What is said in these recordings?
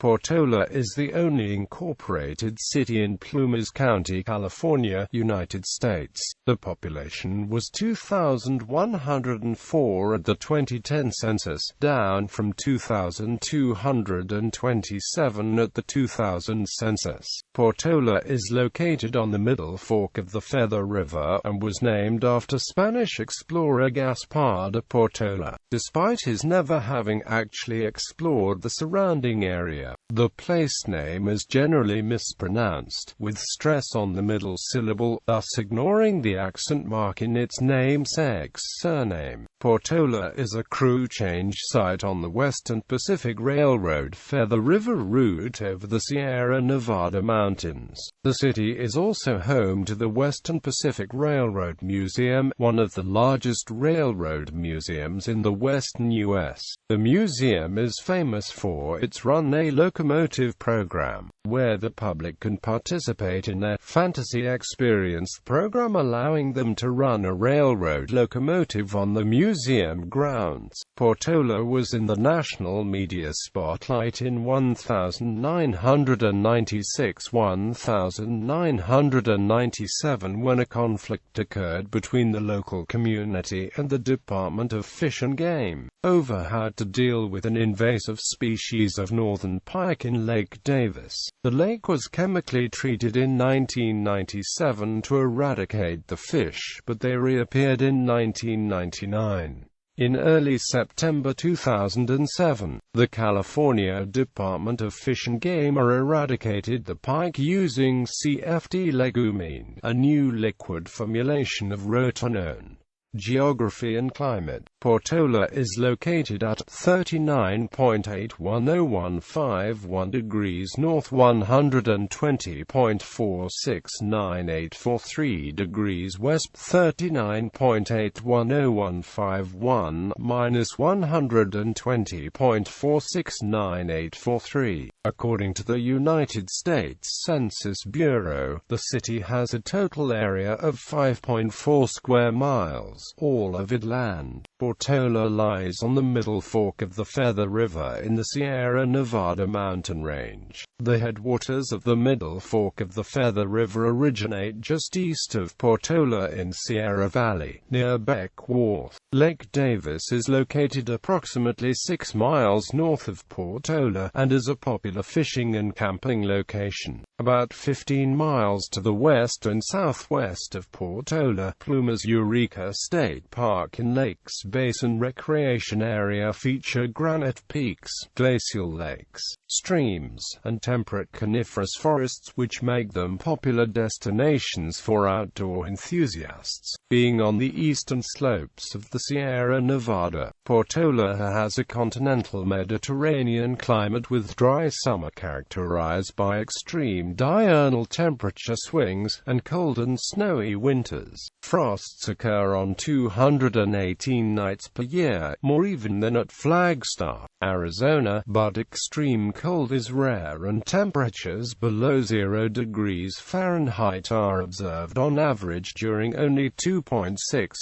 Portola is the only incorporated city in Plumas County, California, United States. The population was 2,104 at the 2010 census, down from 2,227 at the 2000 census. Portola is located on the Middle Fork of the Feather River, and was named after Spanish explorer Gaspar de Portolá. Despite his never having actually explored the surrounding area, the place name is generally mispronounced, with stress on the middle syllable, thus ignoring the accent mark in its namesake's surname. Portola is a crew change site on the Western Pacific Railroad Feather River route over the Sierra Nevada mountains. The city is also home to the Western Pacific Railroad Museum, one of the largest railroad museums in the western U.S. The museum is famous for its Run a Locomotive program, where the public can participate in their fantasy experience program, allowing them to run a railroad locomotive on the museum grounds. Portola was in the national media spotlight in 1996–1997 when a conflict occurred between the local community and the Department of Fish and Game over how to deal with an invasive species of northern pike in Lake Davis. The lake was chemically treated in 1997 to eradicate the fish, but they reappeared in 1999. In early September 2007, the California Department of Fish and Game eradicated the pike using CFD legumine, a new liquid formulation of rotenone. Geography and climate. Portola is located at 39.810151 degrees north, 120.469843 degrees west, 39.810151 minus 120.469843. According to the United States Census Bureau, the city has a total area of 5.4 square miles, all of it land. Portola lies on the Middle Fork of the Feather River in the Sierra Nevada mountain range. The headwaters of the Middle Fork of the Feather River originate just east of Portola in Sierra Valley, near Beck Wharf. Lake Davis is located approximately 6 miles north of Portola, and is a popular fishing and camping location. About 15 miles to the west and southwest of Portola, Plumas Eureka State Park and Lakes Basin Recreation Area feature granite peaks, glacial lakes, streams, and temperate coniferous forests, which make them popular destinations for outdoor enthusiasts. Being on the eastern slopes of the Sierra Nevada, Portola has a continental Mediterranean climate with dry summer characterized by extreme diurnal temperature swings, and cold and snowy winters. Frosts occur on 218 nights per year, more even than at Flagstaff, Arizona, but extreme cold is rare and temperatures below 0 degrees Fahrenheit are observed on average during only 2.6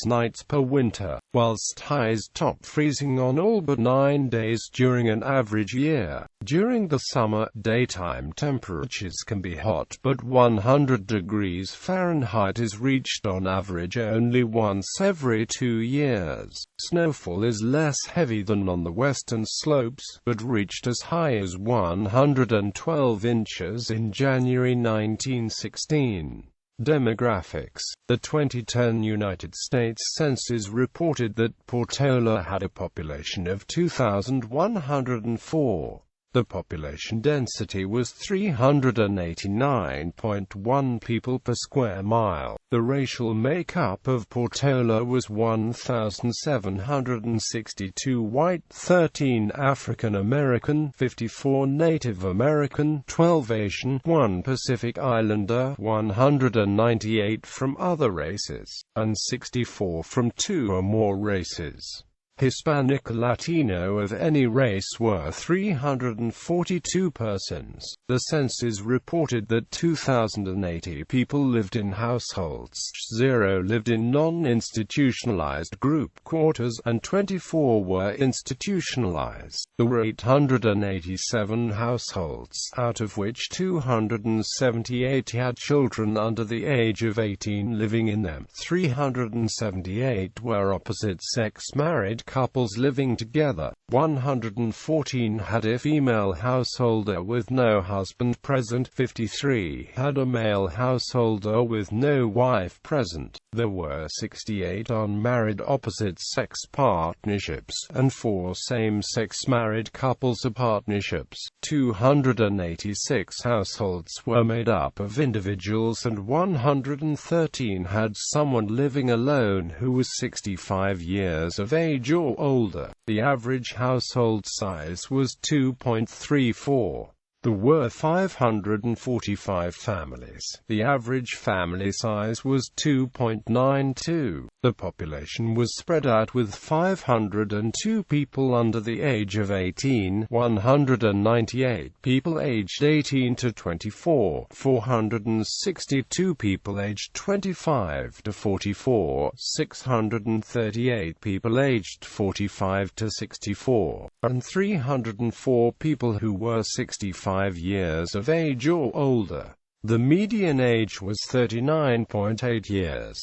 nights per winter, whilst highs top freezing on all but 9 days during an average year. During the summer, daytime temperatures can be hot, but 100 degrees Fahrenheit is reached on average only once every 2 years. Snowfall is less heavy than on the western slopes, but reached as high as 112 inches in January 1916. Demographics. The 2010 United States Census reported that Portola had a population of 2,104. The population density was 389.1 people per square mile. The racial makeup of Portola was 1,762 white, 13 African American, 54 Native American, 12 Asian, 1 Pacific Islander, 198 from other races, and 64 from 2 or more races. Hispanic or Latino of any race were 342 persons. The census reported that 2,080 people lived in households, 0 lived in non-institutionalized group quarters, and 24 were institutionalized. There were 887 households, out of which 278 had children under the age of 18 living in them. 378 were opposite-sex married couples living together. 114 had a female householder with no husband present. 53 had a male householder with no wife present. There were 68 unmarried opposite-sex partnerships, and 4 same-sex married couples or partnerships. 286 households were made up of individuals, and 113 had someone living alone who was 65 years of age or older. The average household size was 2.34. There were 545 families. The average family size was 2.92. The population was spread out with 502 people under the age of 18, 198 people aged 18 to 24, 462 people aged 25 to 44, 638 people aged 45 to 64, and 304 people who were 65 years of age or older. The median age was 39.8 years.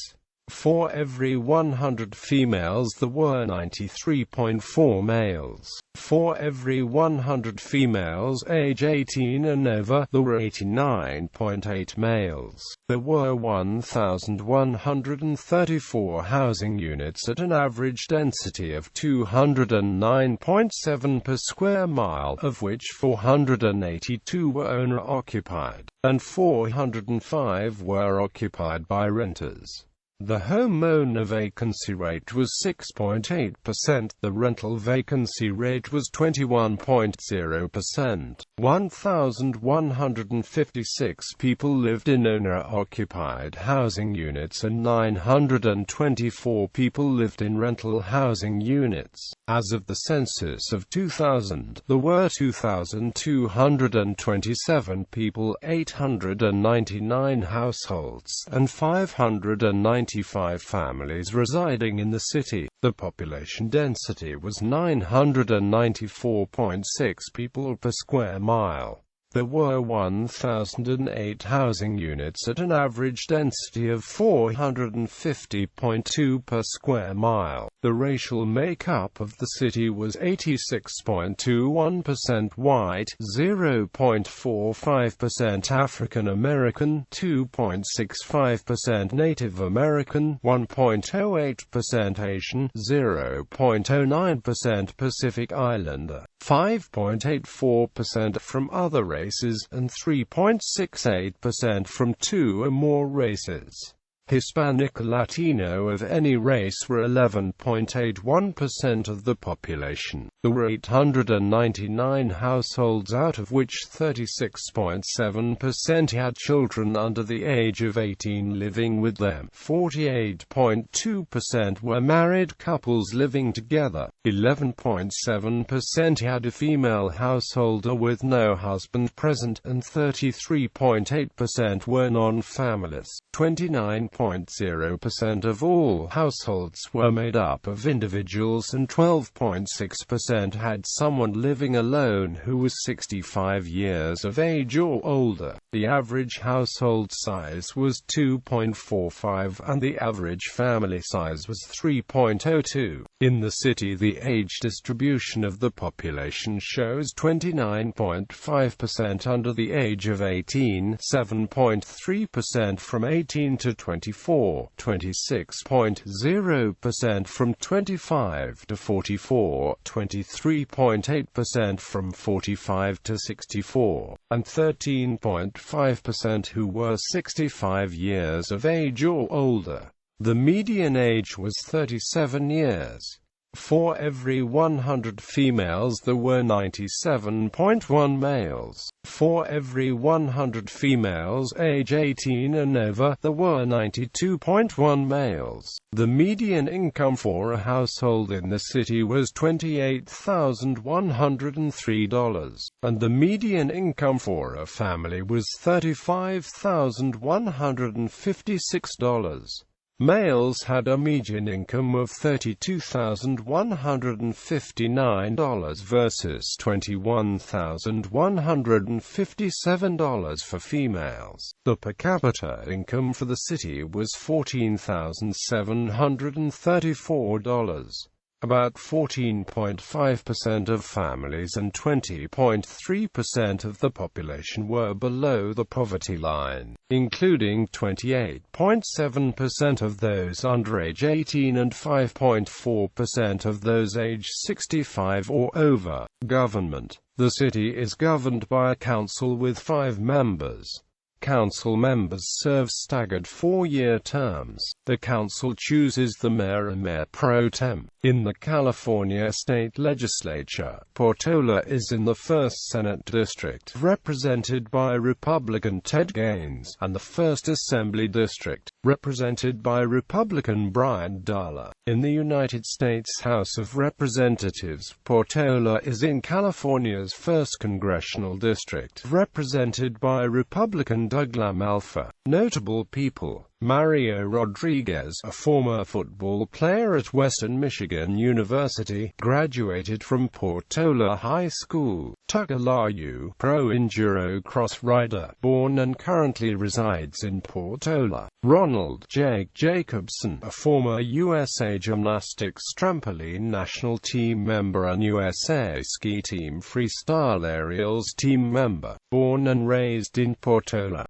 For every 100 females there were 93.4 males. For every 100 females age 18 and over, there were 89.8 males. There were 1,134 housing units at an average density of 209.7 per square mile, of which 482 were owner-occupied, and 405 were occupied by renters. The homeowner vacancy rate was 6.8%. The rental vacancy rate was 21.0%. 1,156 people lived in owner-occupied housing units and 924 people lived in rental housing units. As of the census of 2000, there were 2,227 people, 899 households, and 595 families residing in the city. The population density was 994.6 people per square mile. There were 1,008 housing units at an average density of 450.2 per square mile. The racial makeup of the city was 86.21% white, 0.45% African American, 2.65% Native American, 1.08% Asian, 0.09% Pacific Islander, 5.84% from other races, and 3.68% from 2 or more races. Hispanic or Latino of any race were 11.81% of the population. There were 899 households, out of which 36.7% had children under the age of 18 living with them. 48.2% were married couples living together. 11.7% had a female householder with no husband present, and 33.8% were non-families. 29.0% of all households were made up of individuals, and 12.6% had someone living alone who was 65 years of age or older. The average household size was 2.45 and the average family size was 3.02. In the city, the age distribution of the population shows 29.5% under the age of 18, 7.3% from 18 to 24, 26.0% from 25 to 44, 23.8% from 45 to 64, and 13.5% who were 65 years of age or older. The median age was 37 years. For every 100 females there were 97.1 males. For every 100 females age 18 and over, there were 92.1 males. The median income for a household in the city was $28,103, and the median income for a family was $35,156. Males had a median income of $32,159 versus $21,157 for females. The per capita income for the city was $14,734. About 14.5% of families and 20.3% of the population were below the poverty line, including 28.7% of those under age 18 and 5.4% of those age 65 or over. Government. The city is governed by a council with 5 members. Council members serve staggered 4-year terms. The council chooses the mayor and mayor pro tem. In the California state legislature, Portola is in the 1st Senate District, represented by Republican Ted Gaines, and the 1st Assembly District, represented by Republican Brian Darla. In the United States House of Representatives, Portola is in California's 1st Congressional District, represented by Republican Doug Lamalfa. Notable people: Mario Rodriguez, a former football player at Western Michigan University, graduated from Portola High School. Tucker Layu, pro enduro cross rider, born and currently resides in Portola. Ronald Jake Jacobson, a former USA Gymnastics trampoline national team member and USA ski team freestyle aerials team member, born and raised in Portola.